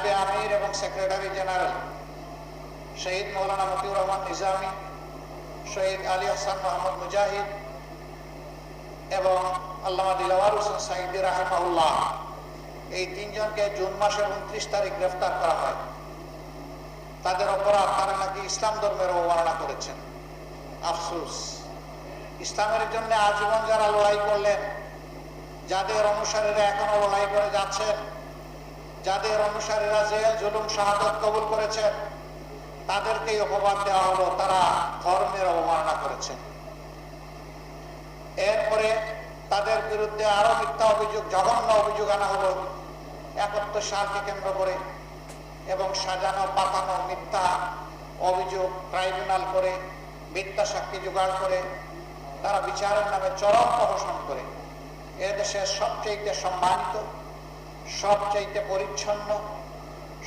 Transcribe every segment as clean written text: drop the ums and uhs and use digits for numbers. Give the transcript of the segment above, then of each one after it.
নায়েবে আমির এবং secretary general শহীদ মৌলানা মতিউর রহমান নিজামী, শহীদ আলী হাসান মোহাম্মদ মুজাহিদ এবং আল্লামা দিলওয়ার হোসেন সাঈদী রাহিমাহুল্লাহ, এই তিনজনকে জুন মাসের 29 তারিখ গ্রেফতার করা হয়। তাদের অপরাধ, তারা নাকি ইসলাম ধর্মের অবমাননা করেছেন। আফসোস, ইসলামের জন্য আজীবন যারা লড়াই করলেন, যাদের অনুসারীরা এখনো লড়াই করে যাচ্ছেন, যাদের অনুসারীরা জেল জুলুম শাহাদাত কবুল করেছেন, তাদেরকেই অপবাদ দেওয়া হলো তারা ধর্মের অবমাননা করেছেন। এরপরে তাদের বিরুদ্ধে আরো মিথ্যা অভিযোগ, জঘন্য অভিযোগ আনা হলো 71 সালকে কেন্দ্র করে, এবং সাজানো পাতানো মিথ্যা অভিযোগ ট্রাইব্যুনাল করে, মিথ্যা সাক্ষী জোগাড় করে তারা বিচারের নামে চরম প্রহসন করে এদেশের সবচেয়ে সম্মানিত, সবচেয়ে পরিচ্ছন্ন,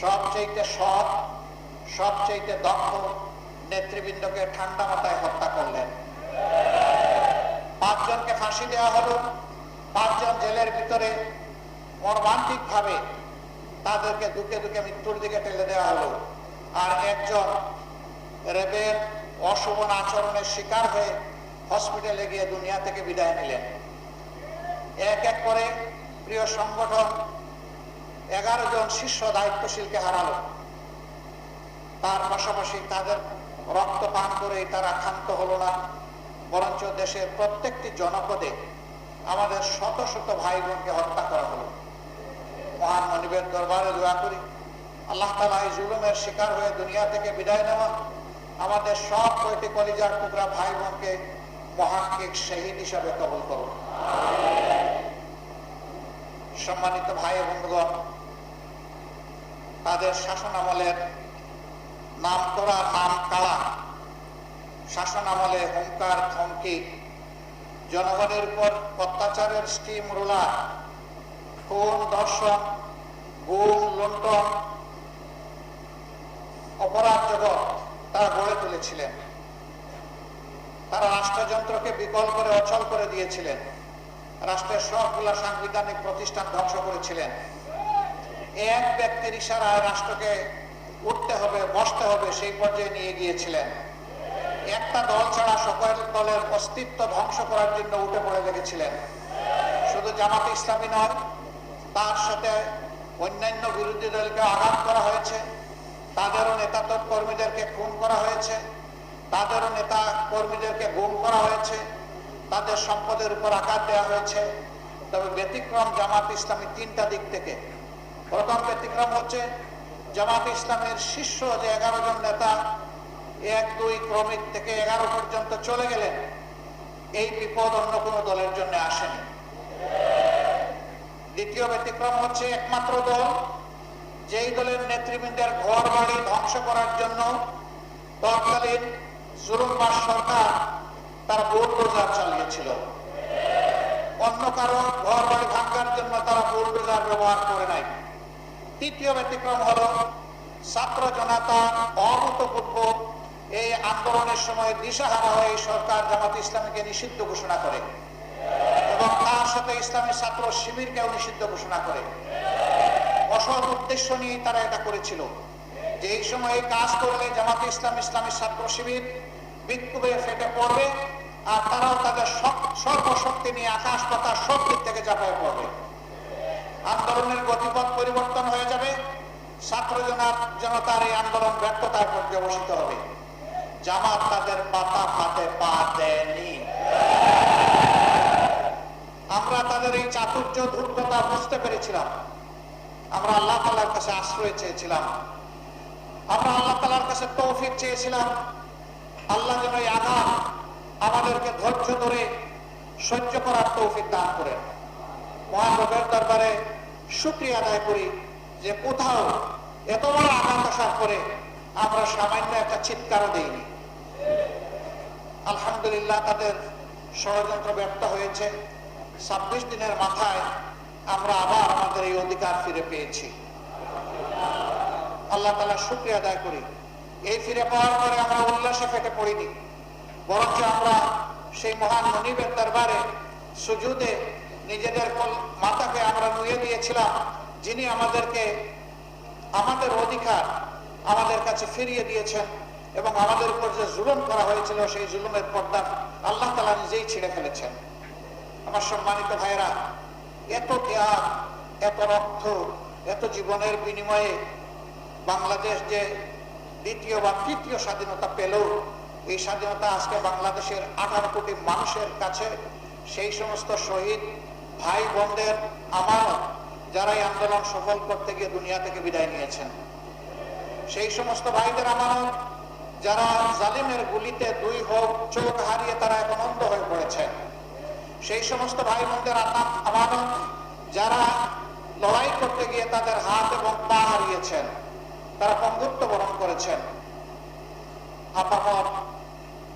সবচেয়ে সৎ, সবচেয়ে দক্ষ নেতৃবৃন্দকে ঠান্ডা মাথায় হত্যা করলেন। 5 জনকে ফাঁসি দেওয়া হলো, 5 জন জেলের ভিতরে মর্মান্তিক ভাবে তাদেরকে দুকে দুকে মৃত্যুর দিকে ঠেলে দেওয়া হলো। আর একজন রেবের অশোভন আচরণের শিকার হয়ে হসপিটালে গিয়ে দুনিয়া থেকে বিদায় নিলেন। এক এক করে প্রিয় সংগঠন 11 জন শীর্ষ দায়িত্বশীলকে হারালো। তার পাশাপাশি তাদের রক্ত পান করে তারা ক্ষান্ত হলো না, বরঞ্চ দেশের প্রত্যেকটি জনপদে আমাদের শত শত ভাই বোনকে হত্যা করা হলো। মহান মনিবের দরবারে দোয়া করি আল্লাহ তাআলা এই জুলুমের শিকার হয়ে দুনিয়া থেকে বিদায় নেওয়া আমাদের সব কয়টি কলিজার টুকরা ভাই বোনকে মহাক্কিক শহীদ হিসাবে কবুল করুন। সম্মানিত ভাই বন্ধুগণ, তাদের শাসন আমলের নাম করা নাম কালা শাসন আমলে হুঙ্কার ধমকি, জনগণের উপর অত্যাচারের স্টিম রোলার, খুন ধর্ষণ, গুম লুণ্ঠন, অপরাধ জগৎ তারা গড়ে তুলেছিলেন। তারা রাষ্ট্রযন্ত্রকে বিকল করে অচল করে দিয়েছিলেন, রাষ্ট্রের সবগুলা সাংবিধানিক প্রতিষ্ঠান ধ্বংস করেছিলেন। এক ব্যক্তির ইশারায় রাষ্ট্রকে উঠতে হবে, বসতে হবে সেই পর্যায়ে নিয়ে গিয়েছিলেন। একটা দল ছাড়া সকল দলের অস্তিত্ব ধ্বংস করার জন্য উঠে পড়ে লেগেছিলেন। শুধু জামাত ইসলামী নয়, তার সাথে অন্যান্য বিরোধী দলকে আঘাত করা হয়েছে, তাদেরও নেতা কর্মীদেরকে খুন করা হয়েছে, তাদেরও নেতা কর্মীদেরকে গুম করা হয়েছে, তাদের সম্পদের উপর আঘাত দেওয়া হয়েছে। তবে ব্যতিক্রম জামাত ইসলামী 3টা দিক থেকে। প্রথম ব্যতিক্রম হচ্ছে জামাত ইসলামের শীর্ষ যে 11 জন নেতা 1, 2 ক্রমিক থেকে 11 পর্যন্ত চলে গেলেন, এই বিপদ অন্য কোনো দলের জন্য আসেনি। দ্বিতীয় ব্যতিক্রম হচ্ছে একমাত্র দল যেই দলের নেতৃবৃন্দের ঘর বাড়ি ধ্বংস করার জন্য তৎকালীন জুলুমবাজ সরকার তারা বুলডোজার চালিয়েছিল। অন্য কারো ঘর বাড়ি ভাঙার জন্য তারা বুলডোজার ব্যবহার করে নাই। তৃতীয় ব্যতিক্রম হলো ছাত্র জনতা অভূতপূর্ব এই আন্দোলনের সময় দিশাহারা হয়ে সরকার জামাত ইসলামীকে নিষিদ্ধ ঘোষণা করে এবং তার সাথে ইসলামী ছাত্র শিবিরকেও নিষিদ্ধ ঘোষণা করে। অসৎ উদ্দেশ্য নিয়ে তারা এটা করেছিল যে এই সময় কাজ করলে জামাত ইসলাম, ইসলামী ছাত্র শিবির বিক্ষোভে ফেটে পড়বে আর তারাও তাদের সর্বশক্তি নিয়ে আকাশ পাতাল সব দিক থেকে ঝাঁপায় পড়বে। আন্দোলনের গতিপথ পরিবর্তন হয়ে যাবে, ছাত্র জনতার এই আন্দোলন ব্যর্থতার পর্যবসিত হবে। জামাত তাদের পাতা ফাতে পা দেয়নি। আমরা তাদের এই চাতুর্য ধূর্ততা বুঝতে পেরেছিলাম। আমরা আল্লাহ তাআলার কাছে আশ্রয় চেয়েছিলাম, আমরা আল্লাহ তাআলার কাছে তৌফিক চেয়েছিলাম। আল্লাহ যেন এই আঘাত আমাদেরকে ধৈর্য ধরে সহ্য করার তৌফিক দান করেন। মহান রবের দরবারে শুকরিয়া আদায় করি যে কোথাও এত বড় আঘাত আসার পরে আমরা সামান্য একটা চিৎকারও দেইনি। আলহামদুলিল্লাহ, তাদের ষড়যন্ত্র ব্যর্থ হয়েছে। 26 দিনের মাথায় আমরা আবার আমাদের এই অধিকার ফিরে পেয়েছি। আল্লাহ তাআলা শুকরিয়া আদায় করি। এই ফিরে পাওয়ার পরে আমরা উল্লাসে ফেটে পড়িনি, বরঞ্চ আমরা সেই মহান মনিবের দরবারে সুজুদে নিজেদের মাথাকে আমরা নুয়ে দিয়েছিলাম, যিনি আমাদেরকে আমাদের অধিকার আমাদের কাছে ফিরিয়ে দিয়েছেন এবং আমাদের উপর যে জুলুম করা হয়েছিল সেই জুলুমের পর্দা আল্লাহ তাআলা নিজেই ছিঁড়ে ফেলেছেন। আমার সম্মানিত ভাইরা, এত ত্যাগ, এত রক্ত, এত জীবনের বিনিময়ে বাংলাদেশ যে দ্বিতীয় বা তৃতীয় স্বাধীনতা পেল, এই স্বাধীনতা আজকে বাংলাদেশের 18 কোটি মানুষের কাছে সেই সমস্ত শহীদ ভাই বোনদের আমানত যারা এই আন্দোলন সফল করতে গিয়ে দুনিয়া থেকে বিদায় নিয়েছেন, সেই সমস্ত ভাইদের আমানত যারা জালিমের গুলিতে দুই চোখ হারিয়ে তারা এখন অন্ধ হয়ে পড়েছেন, সেই সমস্ত ভাই বোনদের আমানত যারা লড়াই করতে গিয়ে তাদের হাত এবং পা হারিয়েছেন, তারা পঙ্গুত্ব বরণ করেছেন। আপামর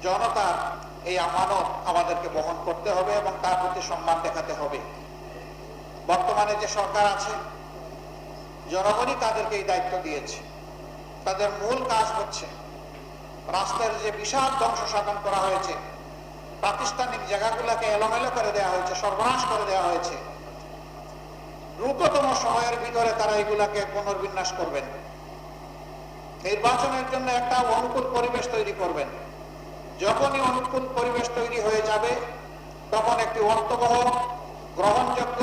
জনতার এই আমানত আমাদেরকে বহন করতে হবে এবং তার প্রতি সম্মান দেখাতে হবে। বর্তমানে যে সরকার আছে, জনগণই তাদেরকে এই দায়িত্ব দিয়েছে। তাদের মূল কাজ হচ্ছে রাস্তার যে বিশাল ধ্বংস সাধন করা হয়েছে, প্রাতিষ্ঠানিক জায়গাগুলোকে এলোমেলো করে দেওয়া হয়েছে, সর্বনাশ করে দেওয়া হয়েছে, দ্রুততম সময়ের ভিতরে তারা এগুলাকে পুনর্বিন্যাস করবেন। নির্বাচনের জন্য একটা অনুকূল পরিবেশ তৈরি করবেন। যখনই অনুকূল পরিবেশ তৈরি হয়ে যাবে তখন একটি অর্থবহ, গ্রহণযোগ্য,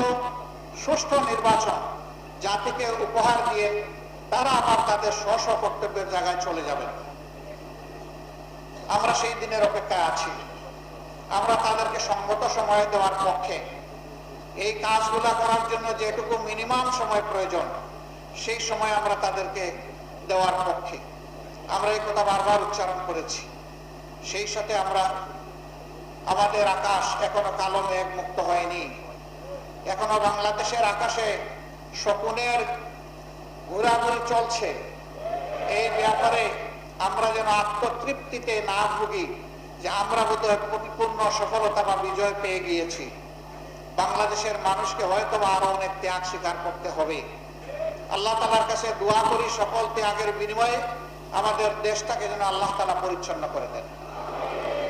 সুষ্ঠু নির্বাচন জাতিকে উপহার দিয়ে তারা আবার তাদের স্ব কর্তব্যের জায়গায় চলে যাবেন। আমরা সেই দিনের অপেক্ষায় আছি। আমরা তাদেরকে সঙ্গত সময় দেওয়ার পক্ষে। এই কাজগুলা করার জন্য যেটুকু মিনিমাম সময় প্রয়োজন সেই সময় আমরা তাদেরকে দেওয়ার পক্ষে। আমরা এই কথা বারবার উচ্চারণ করেছি। সেই সাথে আমরা আমাদের আকাশ এখনো কালো মেঘ মুক্ত হয়নি। এখনো বাংলাদেশের আকাশে শকুনের ঘোরাঘুরি চলছে। এই ব্যাপারে আমরা যেন আত্মতৃপ্তিতে না ভুগি যে আমরা বোধহয় পরিপূর্ণ সফলতা বা বিজয় পেয়ে গিয়েছি। বাংলাদেশের মানুষকে হয়তো আরো অনেক ত্যাগ স্বীকার করতে হবে। আল্লাহ তাআলার কাছে দোয়া করি সকল ত্যাগের বিনিময়ে আমাদের দেশটাকে যেন আল্লাহ তাআলা পরিচ্ছন্ন করে দেন,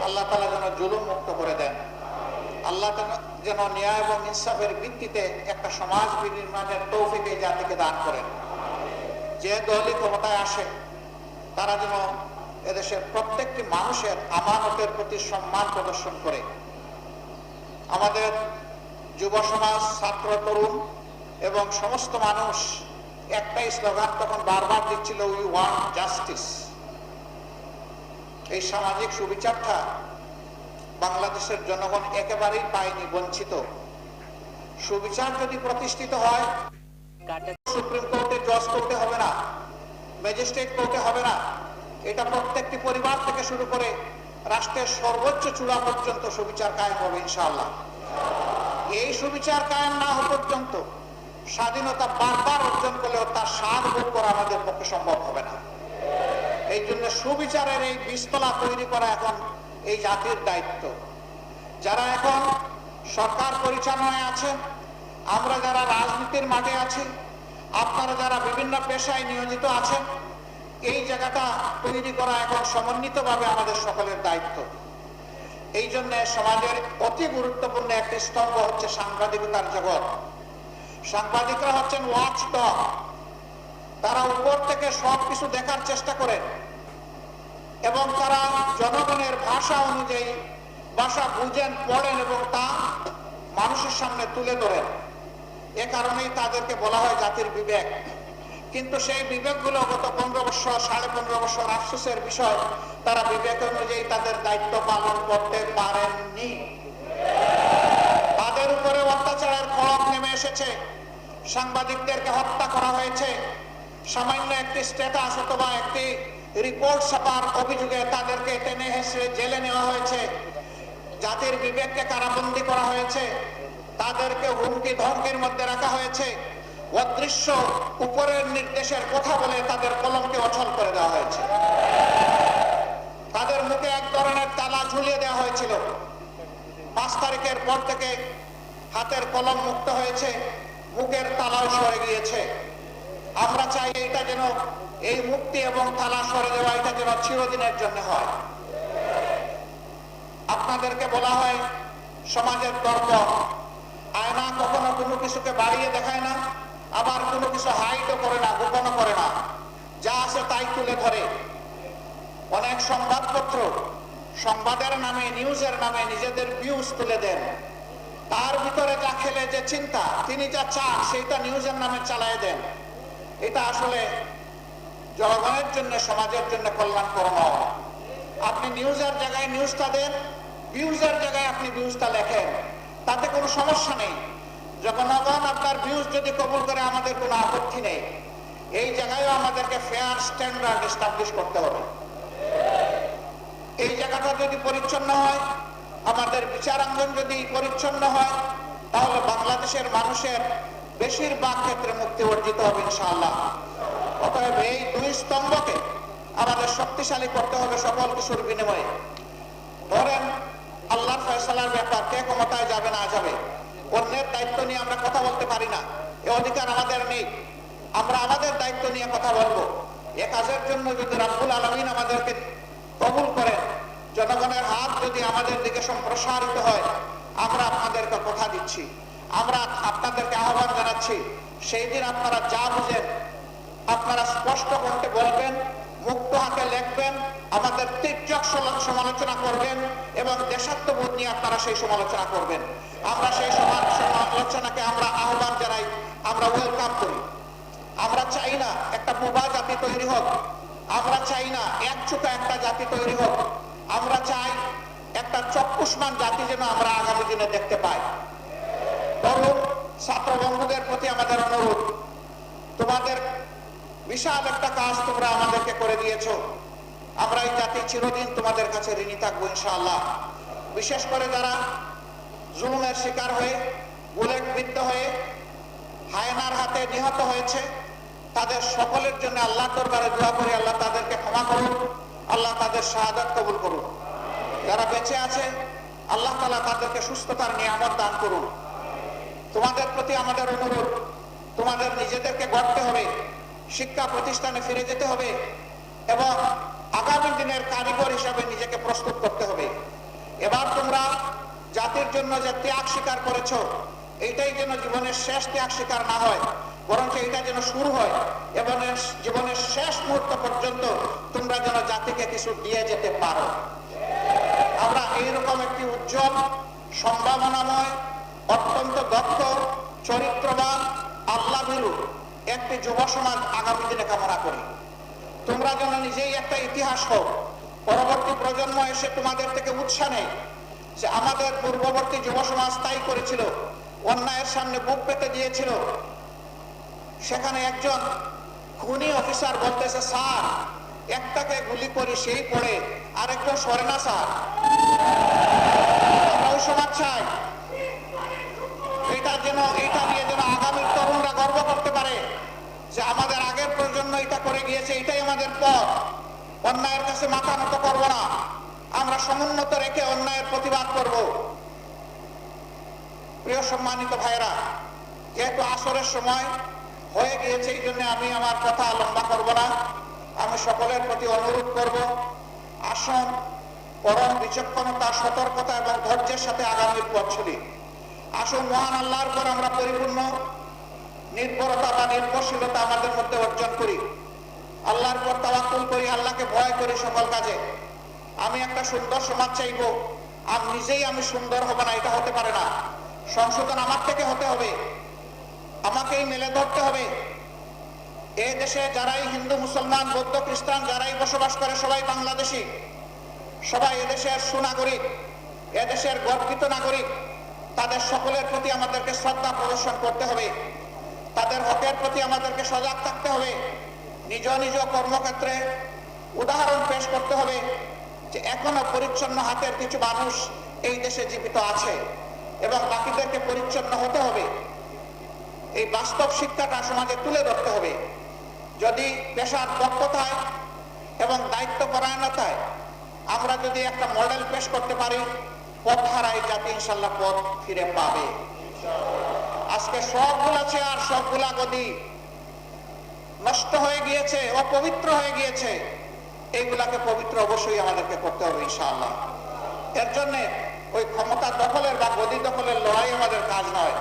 আল্লাহ তাআলা যেন জুলুম মুক্ত করে দেন, আল্লাহ যেন ন্যায় এবং ইনসাফের ভিত্তিতে একটা সমাজ বিনির্মাণের তৌফিক এই জাতিকে দান করেন। যে দলই ক্ষমতায় আসে তারা যেন এদেশের প্রত্যেকটি মানুষের আমানতের প্রতি সম্মান প্রদর্শন করে। আমাদের যুব সমাজ, ছাত্র, তরুণ এবং সমস্ত মানুষ একটাই স্লোগান তখন বারবার দিচ্ছিল, উই ওয়ান্ট জাস্টিস। এই সামাজিক সুবিচারটা বাংলাদেশের জনগণ একেবারেই পায়নি, বঞ্চিত। সুবিচার যদি প্রতিষ্ঠিত হয়, সুপ্রিম কোর্টে জজ করতে হবে না, ম্যাজিস্ট্রেট করতে হবে না। এটা প্রত্যেকটি পরিবার থেকে শুরু করে রাষ্ট্রের সর্বোচ্চ চূড়া পর্যন্ত সুবিচার কায়েম হবে ইনশাআল্লাহ। এই সুবিচার কায়েম না হওয়া পর্যন্ত স্বাধীনতা বারবার অর্জন করলেও তার স্বাদ ভোগ করা আমাদের পক্ষে সম্ভব হবে না। এই জন্য সুবিচারের এই বীজতলা তৈরি করা এখন এই জাতির দায়িত্ব। যারা এখন সরকার পরিচালনায় আছেন, আমরা যারা রাজনীতির মাঠে আছি, আপনারা যারা বিভিন্ন পেশায় নিয়োজিত আছেন, এই জায়গাটা তৈরি করা এখন সমন্বিতভাবে আমাদের সকলের দায়িত্ব। এই জন্য সমাজের অতি গুরুত্বপূর্ণ একটি স্তম্ভ হচ্ছে সাংবাদিকতার জগৎ। সাংবাদিকরা হচ্ছেন ওয়াচ ডগ। তারা উপর থেকে সবকিছু দেখার চেষ্টা করেন এবং তারা জনগণের ভাষা অনুযায়ী ভাষা বুঝেন, পড়েন এবং তা মানুষের সামনে তুলে ধরেন। এ কারণেই তাদেরকে বলা হয় জাতির বিবেক। কিন্তু সেই বিবেকগুলো গত 15 বছর, 15.5 বছর আফসোসের বিষয়, তারা বিবেক অনুযায়ী তাদের দায়িত্ব পালন করতে পারেননি। তাদের উপরে অত্যাচারের খড়গ নেমে এসেছে। সাংবাদিকদেরকে হত্যা করা হয়েছে। সামান্য একটি স্ট্যাটাস অথবা একটি রিপোর্ট ছাপার অভিযোগে তাদেরকে টেনে হেসড়ে জেলে নেওয়া হয়েছে। জাতির বিবেককে কারাবন্দী করা হয়েছে। তাদেরকে হুমকি ধমকির মধ্যে রাখা হয়েছে। অদৃশ্য উপরের নির্দেশের কথা বলে তাদের কলমকে অচল করে দেওয়া হয়েছে। তাদের মুখে এক ধরনের তালা ঝুলিয়ে দেওয়া হয়েছিল। 5 তারিখের পর থেকে হাতের কলম মুক্ত হয়েছে, মুখের তালাও সরে গিয়েছে। আমরা চাই এটা যেন, এই মুক্তি এবং তালা সরে দেওয়া এটা যেন চিরদিনের জন্য হয়। আপনাদেরকে বলা হয় সমাজের দর্পণ। আয়না কখনো কোনো কিছুকে বাড়িয়ে দেখায় না, আবার কোনো কিছু হাইডও করে না, গোপনও করে না, যা আছে তাই তুলে ধরে। অনেক সংবাদপত্র সংবাদের নামে, নিউজের নামে নিজেদের ভিউজ তুলে দেন, তার ভিতরে যা খেলে যে চিন্তা, তিনি যা চান সেইটা নিউজের নামে চালায় দেন। এটা আসলে জনগণের জন্য, সমাজের জন্য কল্যাণকর নয়। আপনি নিউজের জায়গায় নিউজটা দেন, ভিউজের জায়গায় আপনি ভিউজটা লেখেন, তাতে কোনো সমস্যা নেই। জনগণ আপনার ভিউজ যদি কবুল করে আমাদের কোনো আপত্তি নেই। এই জায়গায়ও আমাদেরকে ফেয়ার স্ট্যান্ডার্ড এস্টাবলিশ করতে হবে। এই জায়গাটা যদি পরিচ্ছন্ন হয়, আমাদের বিচারাঙ্গন যদি পরিচ্ছন্ন হয়, তাহলে বাংলাদেশের মানুষের বেশিরভাগ ক্ষেত্রে মুক্তি অর্জিত হবে ইনশাআল্লাহ। অতএব এই দুই স্তম্ভকে আমাদের শক্তিশালী করতে হবে সকল কিছুর বিনিময়ে। ধরেন আল্লাহর ফয়সালার ব্যাপার, কে ক্ষমতায় যাবে না যাবে, অন্যের দায়িত্ব নিয়ে আমরা কথা বলতে পারি না, এ অধিকার আমাদের নেই। আমরা আমাদের দায়িত্ব নিয়ে কথা বলবো। এ কাজের জন্য যদি রাব্বুল আলামিন আমাদেরকে কবুল করেন, জনগণের হাত যদি আমাদের দিকে সম্প্রসারিত হয়, আমরা আপনাদেরকে কথা দিচ্ছি, আমরা আপনাদেরকে আহ্বান জানাচ্ছি, সেই দিন আপনারা যা বুঝেন আপনারা স্পষ্ট করতে বলবেন, মুক্ত হাতে লিখবেন, আমাদের তীর্যক সমালোচনা করবেন এবং দেশাত্মবোধ নিয়ে আপনারা সেই সমালোচনা করবেন। আমরা সেই সমালোচনাকে আমরা আহ্বান জানাই, আমরা ওয়েলকাম করি। আমরা চাই না একটা বোবা জাতি তৈরি হোক, আমরা চাই না একচুকা একটা জাতি তৈরি হোক, আমরা চাই একটা চক্ষুষ্মান জাতি যেন আমরা আগামী দিনে দেখতে পাই। তরুণ ছাত্র বন্ধুদের প্রতি আমাদের অনুরোধ, তোমাদের বিশাল একটা কাজ তোমরা আমাদেরকে করে দিয়েছো, আমরা এই জাতি চিরদিন তোমাদের কাছে ঋণী থাকবো ইনশাআল্লাহ। বিশেষ করে যারা জুলুমের শিকার হয়ে, বুলেটবিদ্ধ হয়ে, হায়নার হাতে নিহত হয়েছে, তাদের সকলের জন্য আল্লাহ দরবারে দোয়া করি, আল্লাহ তাদেরকে ক্ষমা করুন, আল্লাহ তাদের শাহাদাত কবুল করুন। যারা বেঁচে আছে আল্লাহ তাআলা তাদেরকে সুস্থতার নিয়ামত দান করুন। তোমাদের প্রতি আমাদের অনুরোধ, তোমাদের নিজেদেরকে গড়তে হবে, শিক্ষা প্রতিষ্ঠানে ফিরে যেতে হবে এবং আগামী দিনের কারিগর হিসাবে নিজেকে প্রস্তুত করতে হবে। এবার তোমরা জাতির জন্য যে ত্যাগ স্বীকার করেছো, এইটাই যেন জীবনের শেষ ত্যাগ স্বীকার না হয়, বরঞ্চ এটা যেন শুরু হয় এবং জীবনের শেষ মুহূর্ত পর্যন্ত তোমরা যেন জাতিকে কিছু দিয়ে যেতে পারো। আমরা এইরকম একটি উজ্জ্বল, সম্ভাবনাময়, অত্যন্ত দক্ষ, চরিত্রবান, আল্লাহভীরু একটি যুব সমাজ আগামী দিনে কামনা করি। তোমরা যেন নিজেই একটা ইতিহাস হও, পরবর্তী প্রজন্ম এসে তোমাদের থেকে উৎসাহ নেই যে আমাদের পূর্ববর্তী যুব সমাজ তাই করেছিল, অন্যায়ের সামনে বুক পেতে দিয়েছিল। সেখানে একজন খুনি অফিসার বলতেছে, স্যার একটাকে গুলি করি সেই পড়ে, আরেকজন সরে না স্যার। আমরা ওই সমাজ চাই, এটা নিয়ে যেন আগামীর তরুণরা গর্ব করতে পারে যে আমাদের আগের প্রজন্ম এটা করে গিয়েছে, এটাই আমাদের পথ। অন্যায়ের কাছে মাথা নত করব না, আমরা সমুন্নত রেখে অন্যায়ের প্রতিবাদ করব। প্রিয় সম্মানিত ভাইরা, যেহেতু আসরের সময় হয়ে গিয়েছে, এই জন্য আমি আমার কথা লম্বা করব না। আমি সকলের প্রতি অনুরোধ করব, আসুন পরম বিচক্ষণতা, সতর্কতা এবং ধৈর্যের সাথে আগামীর পথ চলি। আসুন মহান আল্লাহর পর আমরা পরিপূর্ণ নির্ভরতা বা নির্ভরশীলতা আমাদের মধ্যে অর্জন করি, আল্লাহর পর তাওয়াক্কুল করি, আল্লাহকে ভয় করি সকল কাজে। আমি একটা সুন্দর সমাজ চাইব, নিজেই আমি সুন্দর হব না, এটা হতে পারে না। সংশোধন আমার থেকে হতে হবে, আমাকেই মেলে ধরতে হবে। এই দেশে যারাই হিন্দু, মুসলমান, বৌদ্ধ, খ্রিস্টান যারাই বসবাস করে সবাই বাংলাদেশী, সবাই এদেশের সুনাগরিক, এদেশের গর্বিত নাগরিক। তাদের সকলের প্রতি আমাদেরকে শ্রদ্ধা প্রদর্শন করতে হবে, তাদের হকের প্রতি আমাদেরকে সজাগ থাকতে হবে। নিজ নিজ কর্মক্ষেত্রে উদাহরণ পেশ করতে হবে যে এখনো পরিচ্ছন্ন হাতের কিছু মানুষ এই দেশে জীবিত আছে এবং বাকিদেরকে পরিচ্ছন্ন হতে হবে। এই বাস্তব শিক্ষাটা সমাজে তুলে ধরতে হবে। যদি পেশার দক্ষতায় এবং দায়িত্ব পরায়ণতায় আমরা যদি একটা মডেল পেশ করতে পারি, পথ হারাই জাতি ইনশাল্লাহ পথ ফিরে পাবে। আজকে সবগুলা চেয়ার, সবগুলা গদি নষ্ট হয়ে গিয়েছে, অপবিত্র হয়ে গিয়েছে। এইগুলাকে পবিত্র অবশ্যই আমাদেরকে করতে হবে ইনশাআল্লাহ। এর জন্য ওই ক্ষমতা দখলের বা গদি দখলের লড়াই আমাদের কাজ নয়।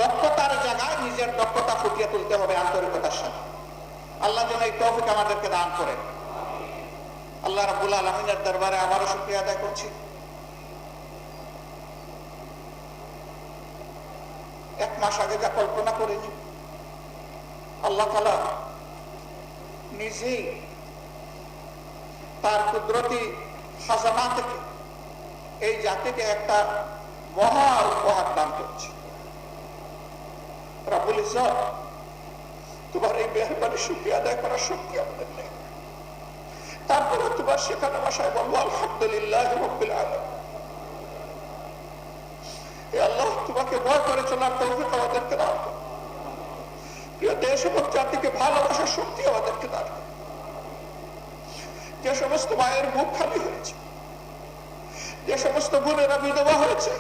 দক্ষতার জায়গায় নিজের দক্ষতা ফুটিয়ে তুলতে হবে আন্তরিকতার সাথে। আল্লাহ যেন এই তৌফিক আমাদেরকে দান করেন। আল্লাহ রাব্বুল আলামিনের দরবারে আবারও শুকরিয়া আদায় করছি। এক মাস আগে যা কল্পনা করিনি, আল্লাহ তাআলা নিজেই তার কুদরতি খাজানা থেকে এই জাতিকে একটা মহা উপহার দান করছে। রাব্বুল ইজ্জত, তোমার এই মেহরবানি শুকরিয়া আদায় করার শক্তি আমাদের নেই। তারপরে তোমার সেখানে ভাষায় বলবো আলহামদুলিল্লাহ রাব্বিল আলামিন। হে আল্লাহ, তোমাকে ভয় করে চলার তৌফিক আমাদেরকে দাও। প্রিয় দেশ এবং জাতিকে ভালোবাসার শক্তি আমাদেরকে দাও। যে সমস্ত মায়ের মুখ খালি হয়েছে, যে সমস্ত বোনেরা বিধবা হয়েছে,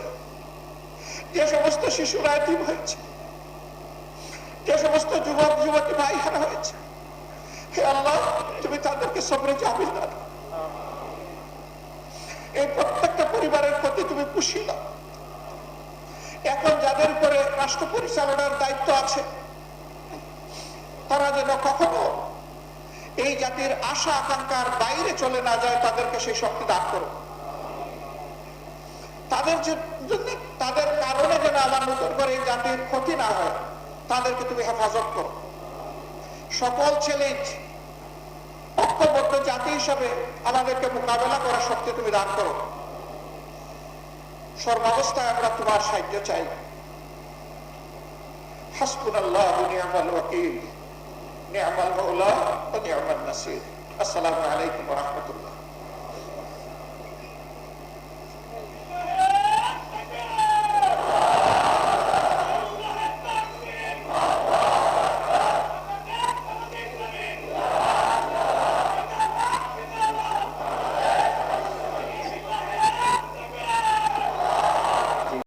যে সমস্ত শিশুরা এতিম হয়েছে, যে সমস্ত যুবক যুবতী ভাই হারা হয়েছে, হে আল্লাহ, তুমি তাদেরকে সবরে জামিল দাও। এই প্রত্যেকটা পরিবারের প্রতি তুমি খুশি দাও। এখন যাদের উপরে রাষ্ট্র পরিচালনার দায়িত্ব আছে, তারা যেন কখনো এই জাতির আশা আকাঙ্ক্ষার বাইরে চলে না যায়, তাদেরকে সেই শক্তি দান করো। তাদের তাদের কারণে যেন আবার নতুন করে এই জাতির ক্ষতি না হয়, তাদেরকে তুমি হেফাজত করো। সকল চ্যালেঞ্জ ঐক্যবদ্ধ জাতি হিসাবে আমাদেরকে মোকাবেলা করার শক্তি তুমি দান করো। সর্বাবস্থায় আমরা তোমার সাহায্য চাই। হাসবুনাল্লাহু ওয়া নি'মাল ওয়াকিল, নি'মাল মাওলা ওয়া নি'মান নাসির। আসসালামু আলাইকুম ওয়া রাহমাতুল্লাহ।